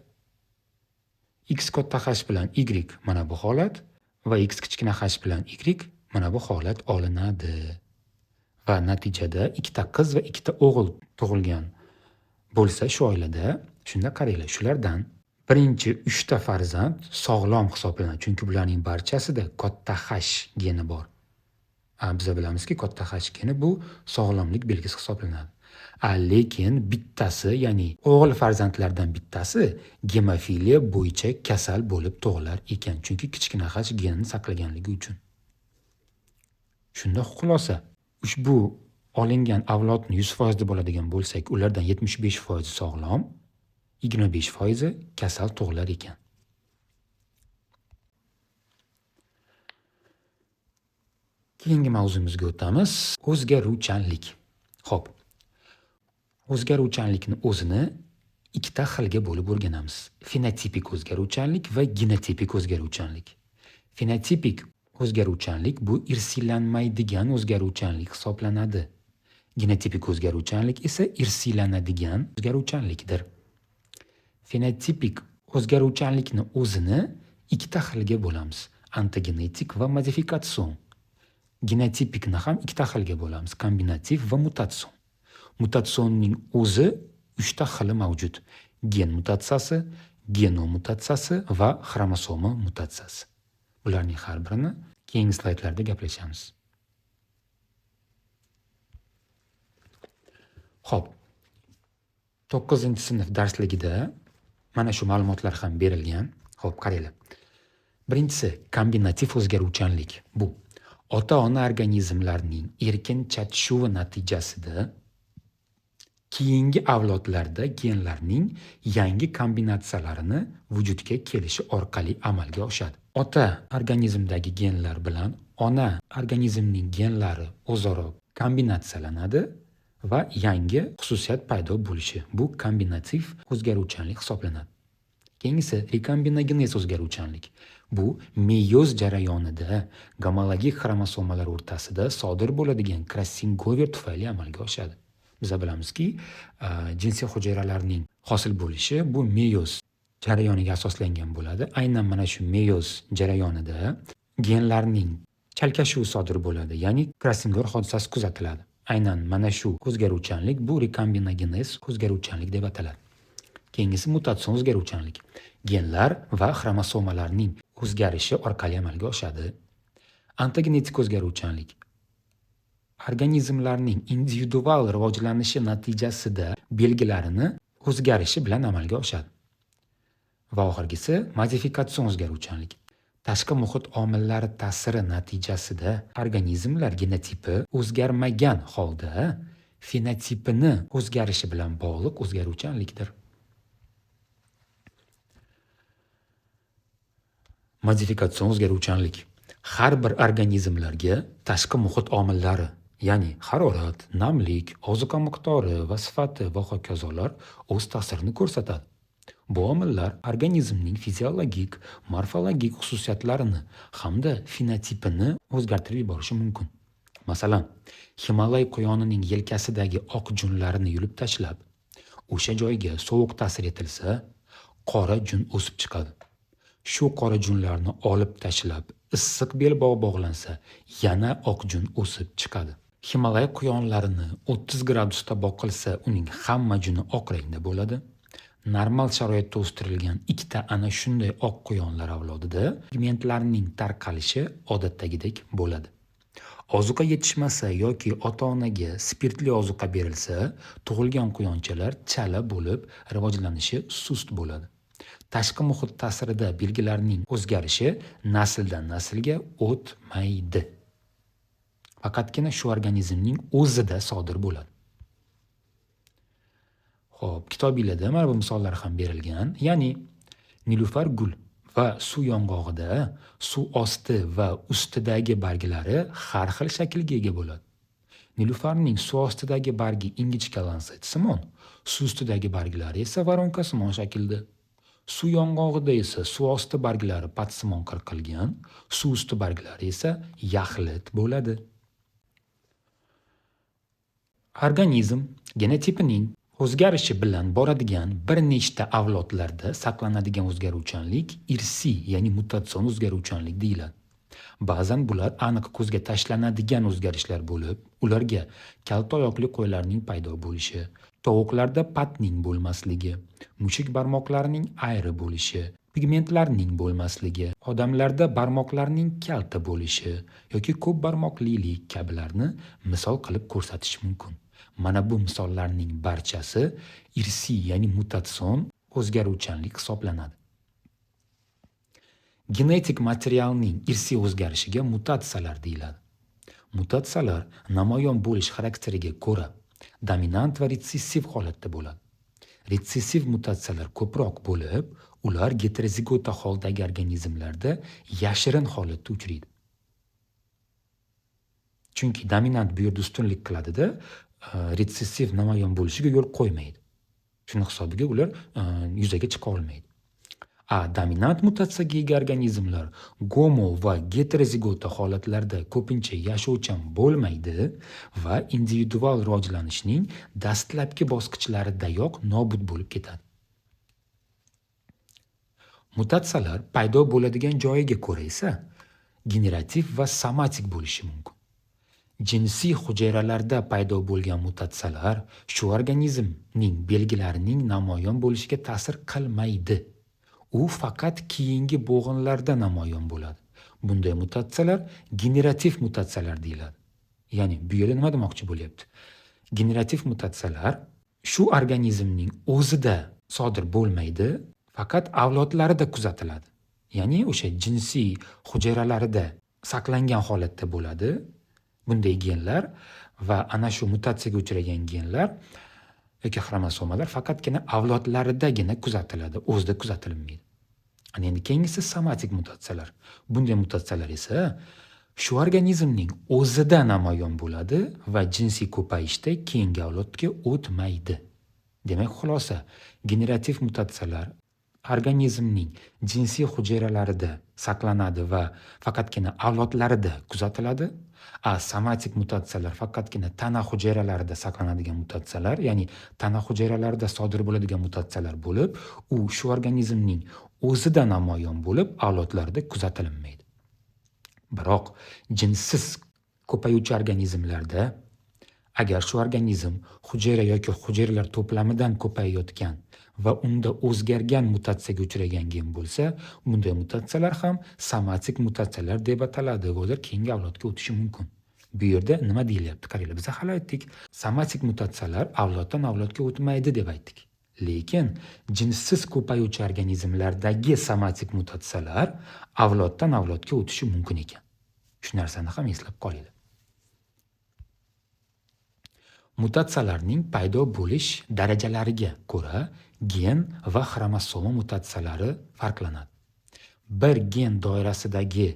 X katta H bilan Y mana bu holat va X kichkina H bilan Y mana bu holat olinadi. Va natijada ikkita qiz va ikkita o'g'il tug'ilgan bo'lsa shu oilada, shunda qaranglar, shulardan birinchi 3 ta farzand sog'lom hisoblanadi. Chunki bularning barchasida katta H geni bor. Biz bilamizki, katta H geni bu sog'lomlik belgisi hisoblanadi. Lekin bittasi, ya'ni o'g'il farzandlardan bittasi gemofiliya bo'yicha kasal bo'lib tug'ilar ekan. Chunki kichkina H genini saqlaganligi uchun. Shunda xulosa, ushbu olingan avlodni 100% deb oladigan bo'lsak, ulardan 75% sog'lom, 25% kasal tug'ilar ekan. Keyingi mavzumizga o'tamiz. O'zgaruvchanlik. Xo'p. O'zgaruvchanlikni o'zini ikkita xilga bo'lib o'rganamiz. Fenotipik o'zgaruvchanlik va genotipik o'zgaruvchanlik. Fenotipik o'zgaruvchanlik bu irsiylanmaydigan o'zgaruvchanlik hisoblanadi. Genotipik o'zgaruvchanlik esa irsiylanadigan o'zgaruvchanlikdir. Fenotipik o'zgaruvchanlikni o'zini ikkita xilga bo'lamiz. Antogenetik va modifikatsion. Genotipikni ham ikkita xilga bo'lamiz. Kombinativ va mutatsion. Mutatsionning o'zi 3 ta xili mavjud. Gen mutatsiyasi, genom mutatsiyasi va xromosoma mutatsiyasi. Bularning har birini keyingi slaydlarda gaplashamiz. Xo'p. 9-sinf darsligida mana shu ma'lumotlar ham berilgan. Xo'p, qaranglar. Birinchisi kombinativ o'zgaruvchanlik. Bu ota-ona organizmlarning erkin chatishuvi natijasida keyingi avlodlarda genlarning yangi kombinatsiyalarini vujudga kelishi orqali amalga oshadi. Ota organizmdagi genlar bilan ona organizmning genlari o'zaro kombinatsiyalanadi va yangi xususiyat paydo bo'lishi bu kombinativ o'zgaruvchanlik hisoblanadi. Keyingisi rekombinogenez o'zgaruvchanlik. Bu meyoz jarayonida gomologik xromosomalar o'rtasida sodir bo'ladigan krossingover tufayli amalga oshadi. Biz bilamizki, jinsiy hujayralarning hosil bo'lishi bu meyoz jarayoniga asoslangan bo'ladi. Aynan mana shu meyoz jarayonida genlarning chalkashuvi sodir bo'ladi, ya'ni krossingover hodisasi kuzatiladi. Aynan mana shu o'zgaruvchanlik bu rekombinogenez o'zgaruvchanlik deb ataladi. Keyingisi mutatsion o'zgaruvchanlik. Genlar va xromosomalarning o'zgarishi orqali amalga oshadi. Ontogenetik o'zgaruvchanlik. Organizmlarning individual rivojlanishi natijasida belgilarini o'zgarishi bilan amalga oshadi. Va oxirgisi modifikatsion o'zgaruvchanlik. Tashqi muhit omillari ta'siri natijasida organizmlar genotipi o'zgarmagan holda fenotipini o'zgarishi bilan bog'liq o'zgaruvchanlikdir. Modifikatsion o'zgaruvchanlik. Har bir organizmlarga tashqi muhit omillari, ya'ni harorat, namlik, ozuqa miqdori va sifati va hokazolar o'z ta'sirini ko'rsatadi. Bu omillar organizmning fiziologik, morfologik xususiyatlarini hamda fenotipini o'zgartirib yuborishi mumkin. Masalan, Himolay quyonining yelkasidagi oq junlarini yulib tashlab, o'sha joyga sovuq ta'sir etilsa, qora jun o'sib chiqadi. Shu qora junlarni olib tashlab, issiq belbog' bog'lansa, yana oq jun o'sib chiqadi. Himolay quyonlarini 30 gradusda boqilsa, uning hamma juni oq rangda bo'ladi. Normal sharoitda o'stirilgan ikkita ana shunday oq quyonlar avlodida pigmentlarning tarqalishi odatdagidek bo'ladi. Ozuqa yetishmasa yoki ota-onaga spirtli ozuqa berilsa, tug'ilgan quyonchalar chala bo'lib, rivojlanishi sust bo'ladi. Tashqi muhit ta'sirida belgilarning o'zgarishi nasldan naslga o'tmaydi. Faqatgina shu organizmning o'zida sodir bo'ladi. Xo'p, kitobingizda mana bu misollar ham berilgan. Ya'ni nilufar gul va suv yong'og'ida suv osti va ustidagi barglari har xil shaklga ega bo'ladi. Nilufarning suv ostidagi bargi ingichka lansetsimon, suv ustidagi barglari esa voronkasimon shaklda. Suv yong'og'ida esa suv osti barglari patsimon qirqilgan, suv usti barglari esa yaxlit bo'ladi. Organizm genotipining o'zgarishi bilan boradigan bir nechta avlodlarda saqlanadigan o'zgaruvchanlik irsiy, ya'ni mutatsion o'zgaruvchanlik deyiladi. Ba'zan bular aniq ko'zga tashlanadigan o'zgarishlar bo'lib, ularga kalta oyoqli qo'ylarning paydo bo'lishi, tovuqlarda patning bo'lmasligi, mushuk barmoqlarining ayri bo'lishi, pigmentlarning bo'lmasligi, odamlarda barmoqlarning kalta bo'lishi yoki ko'p barmoqlilik kabilarni misol qilib ko'rsatish mumkin. Mana bu misollarning barchasi irsiy, ya'ni mutatsion o'zgaruvchanlik hisoblanadi. Genetik materialning irsiy o'zgarishiga mutatsiyalar deyiladi. Mutatsiyalar namoyon bo'lish xarakteriga ko'ra dominant va retsessiv holatda bo'ladi. Retsessiv mutatsiyalar ko'proq bo'lib, ular heterozigota holdagi organizmlarda yashirin holatda uchraydi. Chunki dominant bu yerda ustunlik qiladida, retsessiv namoyon bo'lishiga yo'l qo'ymaydi. Shuning hisobiga ular yuzaga chiqa olmaydi. Dominant mutatsiyaga ega organizmlar gomo va heterozigota holatlarda ko'pincha yashovchan bo'lmaydi va individual rivojlanishning dastlabki bosqichlaridayoq nobud bo'lib ketadi. Mutatsiyalar paydo bo'ladigan joyiga ko'ra esa generativ va somatik bo'lishi mumkin. Jinsiy hujayralarda paydo bo'lgan mutatsiyalar shu organizmning belgilarining namoyon bo'lishiga ta'sir qilmaydi. U faqat keyingi bo'g'inlarda namoyon bo'ladi. Bunday mutatsiyalar generativ mutatsiyalar deyiladi. Ya'ni bu yerda nima demoqchi bo'lyapti? Generativ mutatsiyalar shu organizmning o'zida sodir bo'lmaydi, faqat avlodlarida kuzatiladi. Ya'ni o'sha jinsiy hujayralarida saqlangan holatda bo'ladi. Bunday genlar va ana shu mutatsiyaga uchragan genlar yoki xromosomalar faqatgina avlodlaridagina kuzatiladi, o'zida kuzatilmaydi. Endi keyingisi somatik mutatsiyalar. Bunday mutatsiyalar esa shu organizmning o'zida namoyon bo'ladi va jinsiy ko'payishda keyingi avlodga o'tmaydi. Demak, xulosa, generativ mutatsiyalar organizmning jinsiy hujayralarida saqlanadi va faqatgina avlodlarida kuzatiladi. Somatik mutatsiyalar faqatgina tana hujayralarida saqlanadigan mutatsiyalar, ya'ni tana hujayralarida sodir bo'ladigan mutatsiyalar bo'lib, u shu organizmning o'zida namoyon bo'lib, avlodlarida kuzatilmaydi. Biroq jinsiz ko'payuvchi organizmlarda agar shu organizm hujayra yoki hujayralar to'plamidan ko'payayotgan va unda o'zgargan mutatsiyaga uchragan gen bo'lsa, bunday mutatsiyalar ham somatik mutatsiyalar deb ataladi va ular keyingi avlodga o'tishi mumkin. Bu yerda nima deyilyapti? Qaranglar, biz hali aytdik, somatik mutatsiyalar avloddan avlodga o'tmaydi deb aytdik. Lekin jinsiz ko'payuvchi organizmlardagi somatik mutatsiyalar avloddan avlodga o'tishi mumkin ekan. Shu narsani ham eslab qolinglar. Mutatsiyalarning paydo bo'lish darajalariga ko'ra gen va xromosoma mutatsiyalari farqlanadi. Bir gen doirasidagi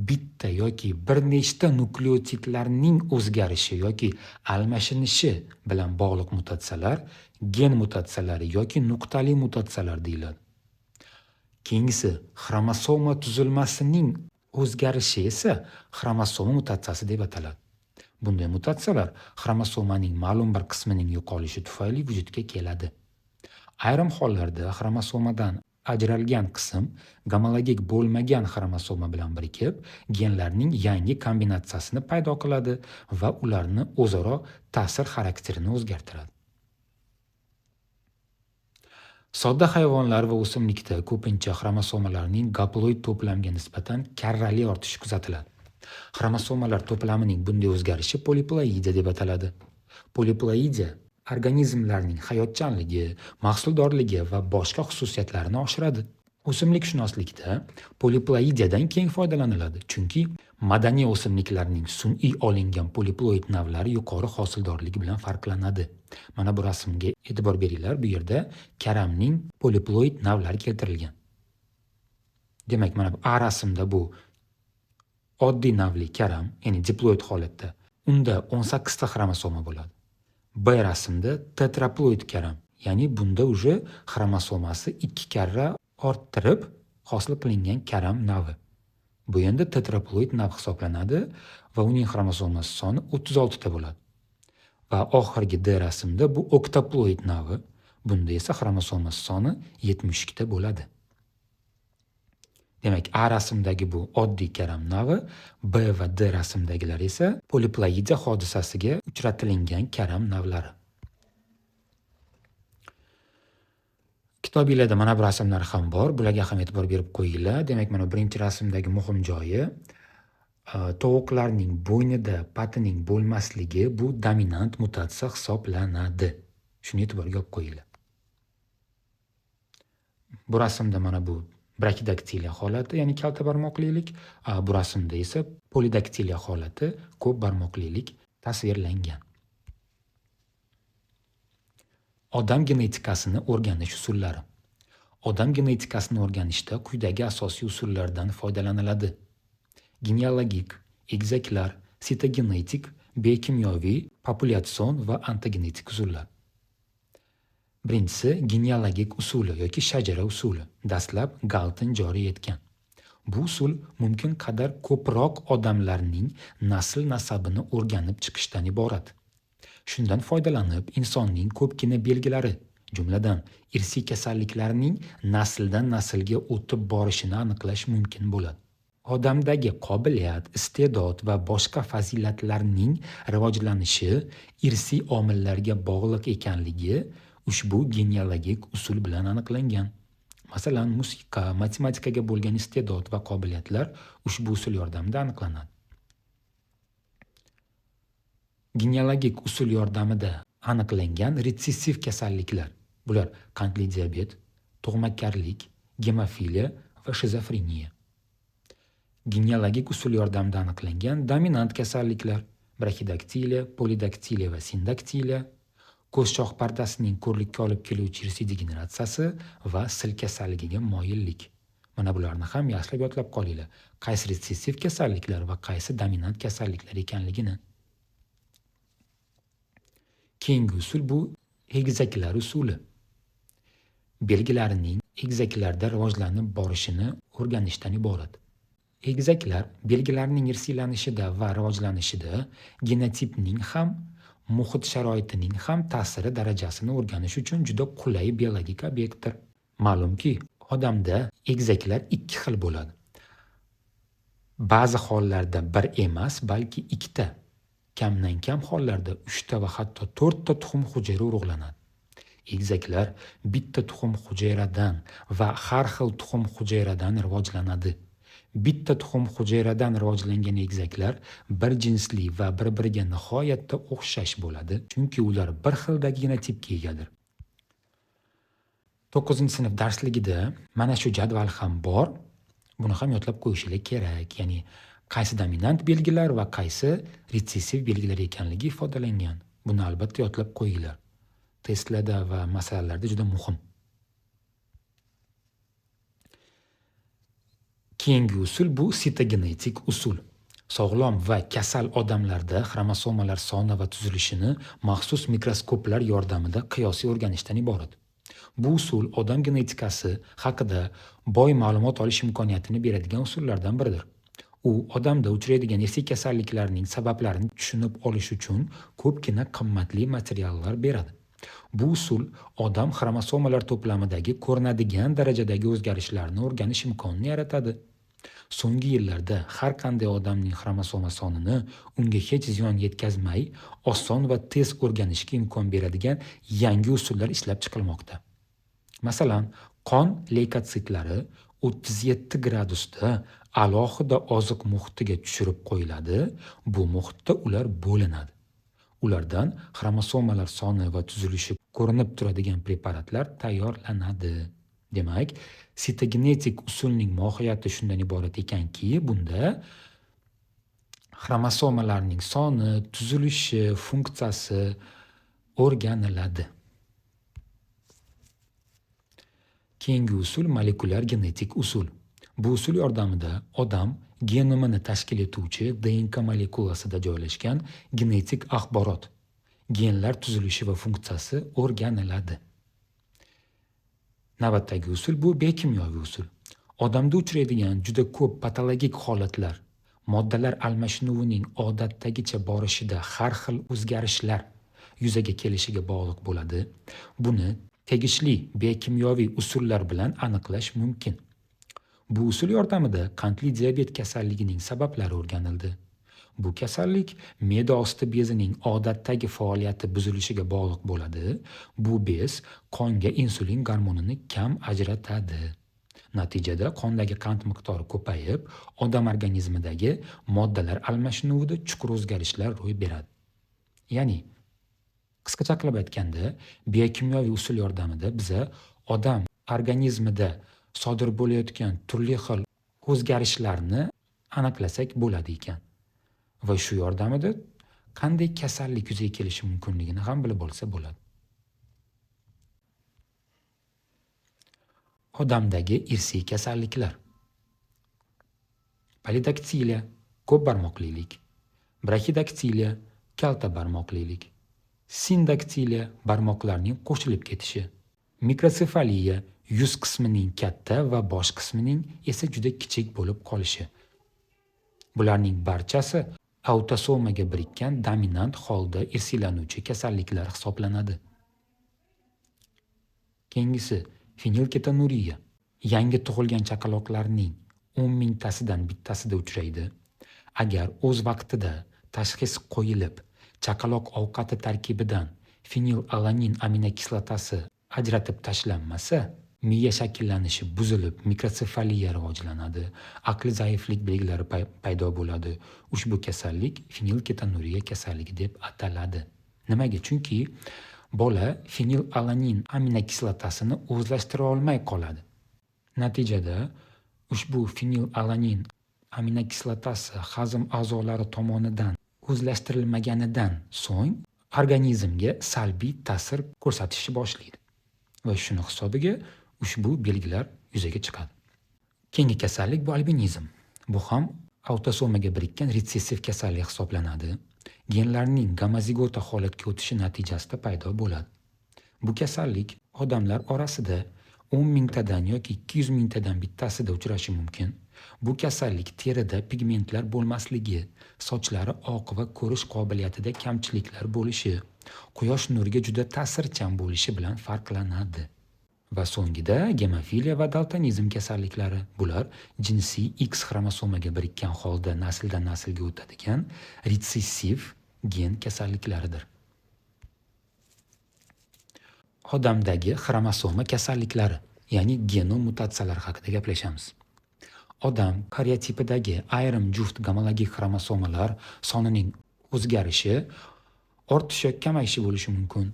bitta yoki bir nechta nukleotidlarning o'zgarishi yoki almashinishi bilan bog'liq mutatsiyalar gen mutatsiyalari yoki nuqtali mutatsiyalar deyiladi. Keyingisi xromosoma tuzilmasining o'zgarishi esa xromosoma mutatsiyasi deb ataladi. Bunday mutatsiyalar xromosomaning ma'lum bir qismining yo'qolishi tufayli vujudga keladi. Ayrim hollarda xromosomadan ajralgan qism gomologik bo'lmagan xromosoma bilan birikib, genlarning yangi kombinatsiyasini paydo qiladi va ularni o'zaro ta'sir xarakterini o'zgartiradi. Sodda hayvonlar va o'simlikda ko'pincha xromosomalarning gaploid to'plamiga nisbatan karrali ortishi kuzatiladi. Xromosomalar to'plamining bunday o'zgarishi poliploidiya deb ataladi. Poliploidiya organizmlarning hayotchanligi, mahsuldorligi va boshqa xususiyatlarini oshiradi. O'simlikshunoslikda poliploidiyadan keng foydalaniladi, chunki madaniy o'simliklarning sun'iy olingan poliploid navlari yuqori hosildorlik bilan farqlanadi. Mana bu rasmga e'tibor beringlar, bu yerda karamning poliploid navlari keltirilgan. Demak, mana bu A rasmda bu oddiy navli karam, ya'ni diploid holatda. Unda 18 ta xromosoma bo'ladi. B rasmda tetraploid karam, ya'ni bunda uje xromosomasi 2 karra orttirib hosil qilingan karam navi. Bu endi tetraploid nav hisoblanadi va uning xromosomasi soni 36 ta bo'ladi. Va oxirgi D rasmda bu oktaploid navi, bunda esa xromosomasi soni 72 ta bo'ladi. Demak, A rasmdagi bu oddiy karam navi, B va D rasmdagilar esa poliploidiya hodisasiga uchratilingan karam navlari. Kitobingizda mana bu rasmlar ham bor. Bularga ham e'tibor berib qo'yinglar. Demak, mana birinchi rasmdagi muhim joyi tovuqlarning bo'ynida patining bo'lmasligi bu dominant mutatsiya hisoblanadi. Shuni e'tiborga olib qo'yinglar. Bu rasmda mana bu brakidaktiliya holati, ya'ni kalta barmoqlilik, bu rasmda esa polidaktiliya holati, ko'p barmoqlilik tasvirlangan. Odam genetikasini o'rganish usullari. Odam genetikasini o'rganishda quyidagi asosiy usullardan foydalaniladi. Genealogik, egizaklar, sitogenetik, biokimyoviy, populyatsion va ontogenetik usullar. Birinchisi genealogik usuli yoki shajara usuli. Dastlab Galton joriy etgan. Bu usul mumkin qadar ko'proq odamlarning nasl nasabini o'rganib chiqishdan iborat. Shundan foydalanib, insonning ko'pgina belgilari, jumladan irsiy kasalliklarning nasldan naslga o'tib borishini aniqlash mumkin bo'ladi. Odamdagi qobiliyat, iste'dod va boshqa fazilatlarning rivojlanishi irsiy omillarga bog'liq ekanligi ushbu genealogik usul bilan aniqlangan. Masalan, musiqa, matematikaga bo'lgan iste'dod va qobiliyatlar ushbu usul yordamida aniqlanadi. Genealogik usul yordamida aniqlangan retsessiv kasalliklar. Bular qandli diabet, tug'makarlik, gemofiliya va shizofreniya. Genealogik usul yordamida aniqlangan dominant kasalliklar. Brakidaktiliya, polidaktiliya va sindaktiliya, ko'z shoh pardasining ko'rlikka olib keluvchi irsiy degeneratsiyasi va sil kasalligiga moyillik. Mana bularni ham yaxshilab yodlab qolinglar. Qaysi retsessiv kasalliklar va qaysi dominant kasalliklar ekanligini. Keyingi usul bu egizaklar usuli. Belgilarining egizaklarda rivojlanib borishini o'rganishdan iborat. Egizaklar belgilarining irsiylanishida va rivojlanishida genotipning ham, muhit sharoitining ham ta'siri darajasini o'rganish uchun juda qulay biologik obyektdir. Ma'lumki, odamda egizaklar 2 xil bo'ladi. Ba'zi hollarda 1 emas, balki 2 ta. Kamdan kam hollarda 3 ta va hatto 4 ta tuxum hujayra urug'lanadi. Egizaklar bitta tuxum hujayradan va har xil tuxum hujayradan rivojlanadi. Bitta tuxum hujayradan rivojlangan egizaklar bir jinsli va bir-biriga nihoyatda o'xshash bo'ladi, chunki ular bir xildagi genotipga egadir. 9-sinf darsligida mana shu jadval ham bor. Buni ham yodlab qo'yishinglar kerak. Ya'ni qaysi dominant belgilar va qaysi retsessiv belgilar ekanligi ifodalangan. Buni albatta yodlab qo'yinglar. Testlarda va masalalarda juda muhim. Keyingi usul bu sitogenetik usul. Sog'lom va kasal odamlarda xromosomalar soni va tuzilishini maxsus mikroskoplar yordamida qiyosiy o'rganishdan iborat. Bu usul odam genetikasi haqida boy ma'lumot olish imkoniyatini beradigan usullardan biridir. U odamda uchraydigan irsiy kasalliklarning sabablarini tushunib olish uchun ko'pgina qimmatli materiallar beradi. Bu usul odam xromosomalar to'plamidagi ko'rinadigan darajadagi o'zgarishlarni o'rganish imkonini yaratadi. So'nggi yillarda har qanday odamning xromosoma sonini unga hech ziyon yetkazmay, oson va tez o'rganishga imkon beradigan yangi usullar ishlab chiqilmoqda. Masalan, qon leykotsitlari 37 gradusda alohida oziq muhitiga tushirib qo'yiladi. Bu muhitda ular bo'linadi. Ulardan xromosomalar soni va tuzilishi ko'rinib turadigan preparatlar tayyorlanadi. Demak, sitogenetik usulning mohiyati shundan iborat ekanki, bunda xromosomalarning soni, tuzilishi, funksiyasi o'rganiladi. Keyingi usul molekulyar genetik usul. Bu usul yordamida odam genomini tashkil etuvchi DNK molekulasida joylashgan genetik axborot, genlar tuzilishi va funksiyasi o'rganiladi. Navbatdagi usul bu biokimyoviy usul. Odamda uchraydigan juda ko'p patologik holatlar, moddalar almashinuvining odatdagicha borishida har xil o'zgarishlar yuzaga kelishiga bog'liq bo'ladi. Buni tegishli biokimyoviy usullar bilan aniqlash mumkin. Bu usul yordamida qandli diabet kasalligining sabablari o'rganildi. Bu kasallik me'da osti bezining odatdagi faoliyati buzilishiga bog'liq bo'ladi. Bu bez qonga insulin gormonini kam ajratadi. Natijada qondagi qand miqdori ko'payib, odam organizmidagi moddalar almashinuvida chuqur o'zgarishlar ro'y beradi. Ya'ni, qisqacha qilib aytganda, biokimyoviy usul yordamida biza odam organizmida sodir bo'layotgan turli xil o'zgarishlarni aniqlasak bo'ladi ekan. Va shu yordamida qanday kasallik yuzaga kelishi mumkinligini ham bilib olsa bo'ladi. Odamdagi irsiy kasalliklar. Polidaktiliya, ko'p barmoqlilik. Braxidaktiliya, kalta barmoqlilik. Sindaktiliya, barmoqlarning qo'shilib ketishi. Mikrosefaliya, yuz qismining katta va bosh qismining esa juda kichik bo'lib qolishi. Bularning barchasi autosomaga birikkan dominant holda irsiylanuvchi kasalliklar hisoblanadi. Keyingisi fenilketonuriya. Yangi tug'ilgan chaqaloqlarning 10 mingtasidan bittasida uchraydi. Agar o'z vaqtida tashxis qo'yilib, chaqaloq ovqati tarkibidan fenilalanin aminokislotasi ajratib tashlanmasa, miya shakllanishi buzilib, mikrosefaliya rivojlanadi, aqli zaiflik belgilari paydo bo'ladi. Ushbu kasallik fenilketonuriya kasalligi deb ataladi. Nimaga? Chunki bola fenilalanin aminokislotasini o'zlashtira olmay qoladi. Natijada ushbu fenilalanin aminokislotasi hazm a'zolari tomonidan o'zlashtirilmaganidan so'ng organizmga salbiy ta'sir ko'rsatishni boshlaydi. Va shuni hisobiga ushbu belgilar yuzaga chiqadi. Keyingi kasallik bu albinizm. Bu ham autosomaga birikkan retsessiv kasallik hisoblanadi. Genlarning gamazigota holatga o'tishi natijasida paydo bo'ladi. Bu kasallik odamlar orasida 10 mingtadan yoki 200 mingtadan bittasida uchrashi mumkin. Bu kasallik terida pigmentlar bo'lmasligi, sochlari oq va ko'rish qobiliyatida kamchiliklar bo'lishi, quyosh nuriga juda ta'sirchan bo'lishi bilan farqlanadi. Va so'ngida gemofiliya va daltonizm kasalliklari. Bular jinsiy X xromosomaga birikkan holda nasldan naslga o'tadigan retsessiv gen kasalliklaridir. Odamdagi xromosoma kasalliklari, ya'ni genom mutatsiyalar haqida gaplashamiz. Odam karyotipidagi ayrim juft gomologik xromosomalar sonining o'zgarishi, ortishi yoki kamayishi bo'lishi mumkin.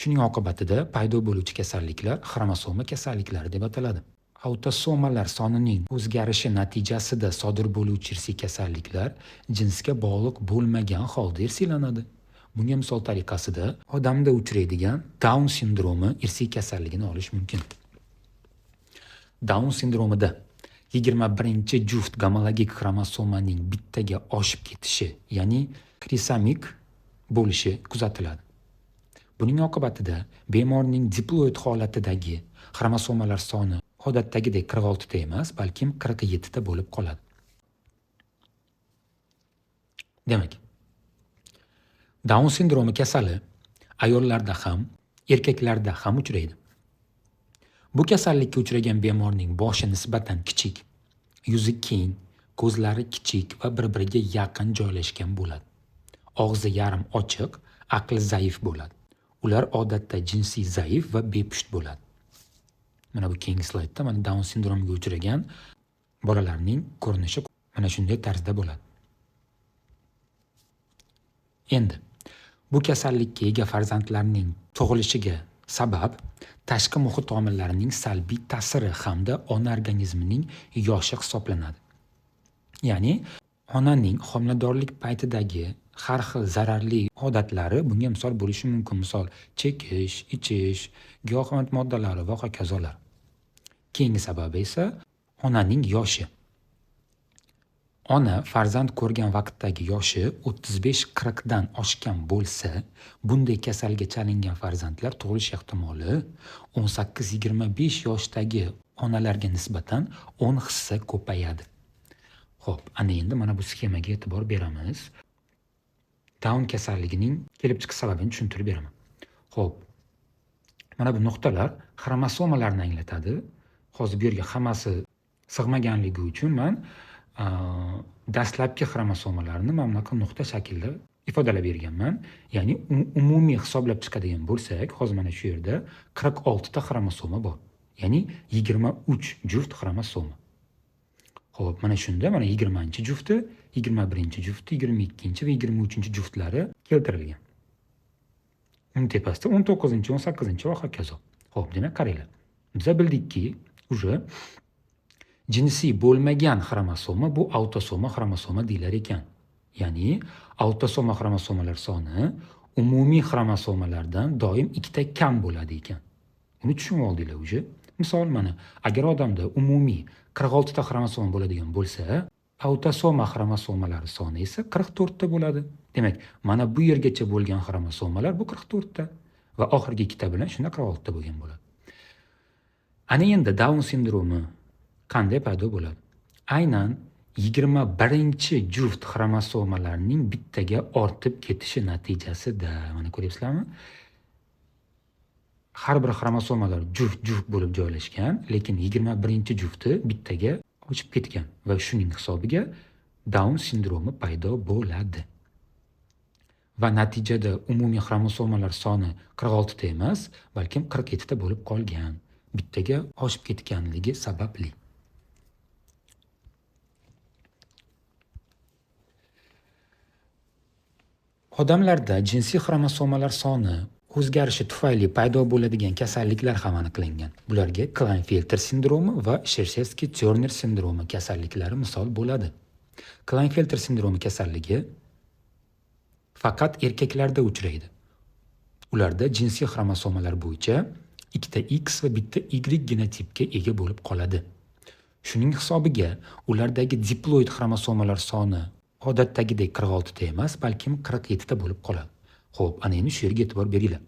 Shuning oqibatida paydo bo'luvchi kasalliklar xromosoma kasalliklari deb ataladi. Autosomalar sonining o'zgarishi natijasida sodir bo'luvchi irsiy kasalliklar jinsga bog'liq bo'lmagan holda irsiylanadi. Bunga misol tariqasida odamda uchraydigan Down sindromi irsiy kasalligini olish mumkin. Down sindromida 21-juft gomologik xromosomaning bittaga oshib ketishi, ya'ni trisomic bo'lishi kuzatiladi. Buning oqibatida bemorning diploid holatidagi xromosomalar soni odatdagidek 46 ta emas, balkim 47 ta bo'lib qoladi. Demak, Down sindromi kasali ayollarda ham, erkaklarda ham uchraydi. Bu kasallikka uchragan bemorning boshi nisbatan kichik, yuzi keng, ko'zlari kichik va bir-biriga yaqin joylashgan bo'ladi. Og'zi yarim ochiq, aqli zaif bo'ladi. Ular odatda jinsiy zaif va bepusht bo'ladi. Mana bu keyingi slaydda mana Down sindromiga uchragan bolalarning ko'rinishi mana shunday tarzda bo'ladi. Endi bu kasallikka ega farzandlarning tug'ilishiga sabab tashqi muhit omillarining salbiy ta'siri hamda ona organizmining yoshi hisoblanadi. Ya'ni onaning homiladorlik paytidagi har xil zararli odatlari bunga misol bo'lishi mumkin. Misol chekish, ichish, giyohvand moddalari va hokazolar. Keyingi sababi esa onaning yoshi. Ona farzand ko'rgan vaqtdagi yoshi 35-40 dan oshgan bo'lsa, bunday kasalga chalingan farzandlar tug'ilish ehtimoli 18-25 yoshdagi onalarga nisbatan 10 hissa ko'payadi. Xo'p, ana endi mana bu sxemaga e'tibor beramiz. Down kasalligining kelib chiqish sababini tushuntirib beraman. Xo'p, mana bu nuqtalar xromosomalarni anglatadi. Hozir bu yerga hammasi sig'maganligi uchun men dastlabki xromosomalarni mana bunaqa nuqta shaklda ifodalab berganman. Ya'ni umumiy hisoblab chiqadigan bo'lsak, hozir mana shu yerda 46 ta xromosoma bor. Ya'ni 23 juft xromosoma. Xo'p, mana shunda mana 20-jufti, 21-jufti, 22 va 23-juftlari keltirilgan. Uni tepasida 19, 18 va hokazo. Xo'p, demak qaranglar. Biz bildikki, uje jinsiy bo'lmagan xromosoma bu autosoma xromosoma deyilar ekan. Ya'ni autosoma xromosomalar soni umumiy xromosomalardan doim 2 ta kam bo'ladi ekan. Uni tushunib oldinglar uje. Misol mana agar odamda umumiy 46 ta xromosoma bo'ladigan bo'lsa, autosoma xromosomalari soni esa 44 ta bo'ladi. Demak, mana bu yergacha bo'lgan xromosomalar bu 44 ta va oxirgi 2 ta bilan shunda 46 ta bo'lgan bo'ladi. Ana endi Down sindromi qanday paydo bo'ladi? Aynan 21-juft xromosomalarning bittaga ortib ketishi natijasida, mana ko'ryapsizlarmi? Har bir xromosomalar juft bo'lib joylashgan, lekin 21-jufti bittaga o'chib ketgan va shuning hisobiga Down sindromi paydo bo'ladi. Va natijada umumiy xromosomalar soni 46 ta emas, balkim 47 ta bo'lib qolgan. Bittaga oshib ketganligi sababli. Odamlarda jinsiy xromosomalar soni o'zgarishi tufayli paydo bo'ladigan kasalliklar ham aniqlangan. Bularga Klinefelter sindromi va Shershevskiy-Tyorner sindromi kasalliklari misol bo'ladi. Klinefelter sindromi kasalligi faqat erkaklarda uchraydi. Ularda jinsiy xromosomalar bo'yicha 2 ta X va 1 ta Y genotipga ega bo'lib qoladi. Shuning hisobiga ulardagi diploid xromosomalar soni odatdagidek 46 ta emas, balkim 47 ta bo'lib qoladi. Xo'p, ana endi shu yerga e'tibor beringlar.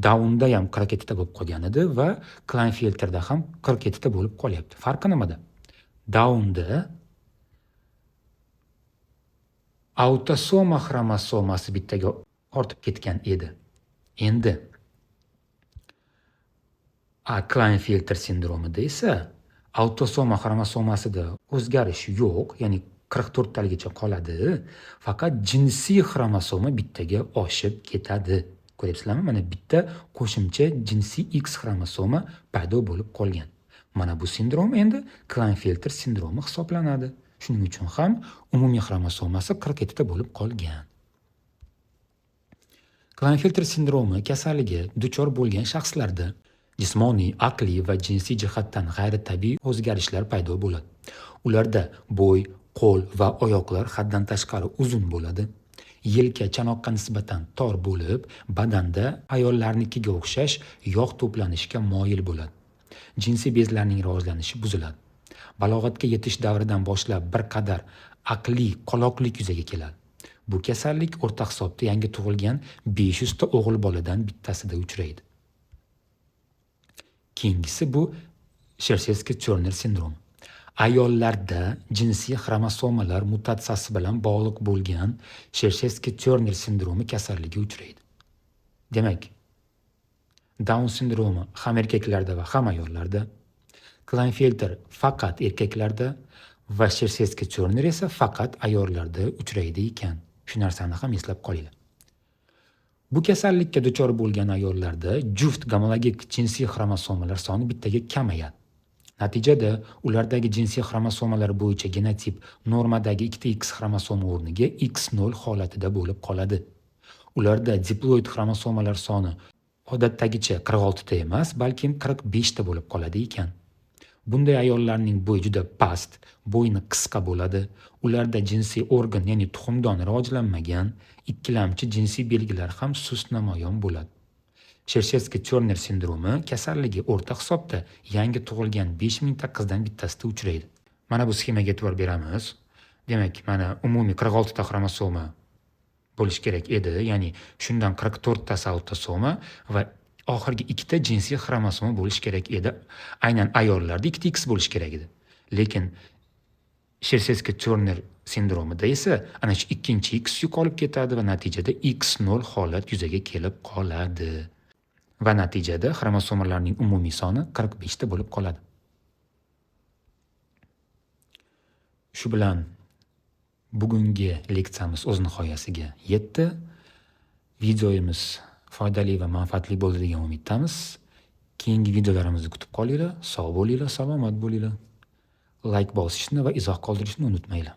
Downda ham 47 ta bo'lib qolgan edi va Klinefelterda ham 47 ta bo'lib qolyapti. Farqi nimada? Downda autosoma xromosomasi bittaga ortib ketgan edi. Endi Klinefelter sindromida esa autosoma xromosomasida o'zgarish yo'q, ya'ni 44 taligacha qoladi, faqat jinsiy xromosoma bittaga oshib ketadi. Ko'ryapsizlarmi? Mana bitta qo'shimcha jinsiy X xromosoma paydo bo'lib qolgan. Mana bu sindrom endi Klinefelter sindromi hisoblanadi. Shuning uchun ham umumiy xromosomasi 47 ta bo'lib qolgan. Klinefelter sindromi kasalligi duchor bo'lgan shaxslarda jismoniy, aqliy va jinsiy jihatdan g'ayritabiiy o'zgarishlar paydo bo'ladi. Ularda bo'y, qo'l va oyoqlar haddan tashqari uzun bo'ladi. Yelka chanoqqa nisbatan tor bo'lib, badanda ayollarnikiga o'xshash yog' to'planishga moyil bo'ladi. Jinsiy bezlarning rivojlanishi buziladi. Balog'atga yetish davridan boshlab bir qadar aqliy qoloqlik yuzaga keladi. Bu kasallik o'rta hisobda yangi tug'ilgan 500 ta o'g'il boladan bittasida uchraydi. Keyingisi bu Shershevskiy-Tyorner sindromi. Ayollarda jinsiy xromosomalar mutatsiyasi bilan bog'liq bo'lgan Shershevskiy-Tyorner sindromi kasalligi uchraydi. Demak, Down sindromi ham erkaklarda va ham ayollarda. Klinefelter faqat erkaklarda va Shersetski-Chorner esa faqat ayollarda uchraydi ekan. Shu narsani ham eslab qolinglar. Bu kasallikka duchor bo'lgan ayollarda juft gomologik jinsiy xromosomalar soni bittaga kamayadi. Natijada ulardagi jinsiy xromosomalar bo'yicha genotip normadagi 2X xromosoma o'rniga X0 holatida bo'lib qoladi. Ularda diploid xromosomalar soni odatdagicha 46 ta emas, balkim 45 ta bo'lib qoladi ekan. Bunday ayollarning bo'yi juda past, bo'yni qisqa bo'ladi. Ularda jinsiy organ, ya'ni tuxumdon rivojlanmagan, ikkilamchi jinsiy belgilar ham sust namoyon bo'ladi. Shersetski-Chorner sindromi kasalligi o'rta hisobda yangi tug'ilgan 5000 ta qizdan bittasida uchraydi. Mana bu sxemaga e'tibor beramiz. Demak, mana umumiy 46 ta xromosoma bo'lish kerak edi, ya'ni shundan 44 tasi autosoma va oxirgi 2 ta jinsiy xromosoma bo'lish kerak edi. Aynan ayollarda 2X bo'lish kerak edi. Lekin Shersetski-Chorner sindromida esa ana shu ikkinchi X yo'qolib ketadi va natijada X0 holat yuzaga kelib qoladi. Va natijada xromosomalarning umumiy soni 45 ta bo'lib qoladi. Shu bilan bugungi leksiyamiz o'z nihoyasiga yetdi. Videomiz foydali va manfaatli bo'ldi degan umiddamiz. Keyingi videolarimizni kutib qolinglar. Sog' bo'linglar, salomat bo'linglar. Like bosishni va izoh qoldirishni unutmanglar.